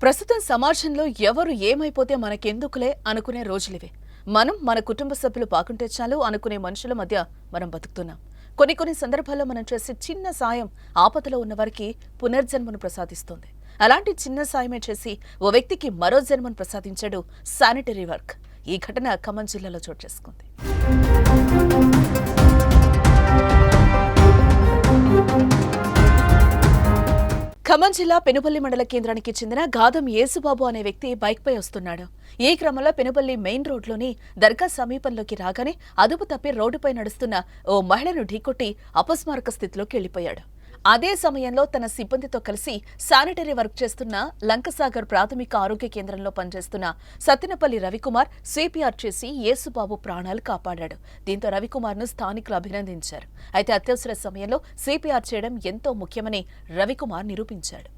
ప్రస్తుతం సమాజంలో ఎవరు ఏమైపోతే మనకెందుకులే అనుకునే రోజులివి. మనం మన కుటుంబ సభ్యులు బాగుంటే చాలు అనుకునే మనుషుల మధ్య మనం బతుకుతున్నాం. కొన్ని సందర్భాల్లో మనం చేసే చిన్న సాయం ఆపదలో ఉన్న వారికి పునర్జన్మను ప్రసాదిస్తుంది. అలాంటి చిన్న సాయమే చేసి ఓ వ్యక్తికి మరో జన్మను ప్రసాదించాడు శానిటరీ వర్క్. ఈ ఘటన ఖమ్మం జిల్లాలో చోటు చేసుకుంది. ఖమ్మం జిల్లా పెనుపల్లి మండల కేంద్రానికి చెందిన గాదం యేసుబాబు అనే వ్యక్తి బైక్పై వస్తున్నాడు. ఈ క్రమంలో పెనుపల్లి మెయిన్ రోడ్లోని దర్గా సమీపంలోకి రాగానే అదుపు తప్పి రోడ్డుపై నడుస్తున్న ఓ మహిళను ఢీకొట్టి అపస్మారక స్థితిలోకి వెళ్లిపోయాడు. అదే సమయంలో తన సిబ్బందితో కలిసి శానిటరీ వర్క్ చేస్తున్న లంకసాగర్ ప్రాథమిక ఆరోగ్య కేంద్రంలో పనిచేస్తున్న సత్తెనపల్లి రవికుమార్ సిపిఆర్ చేసి యేసుబాబు ప్రాణాలు కాపాడాడు. దీంతో రవికుమార్ను స్థానికులు అభినందించారు. అయితే అత్యవసర సమయంలో సిపిఆర్ చేయడం ఎంతో ముఖ్యమని రవికుమార్ నిరూపించాడు.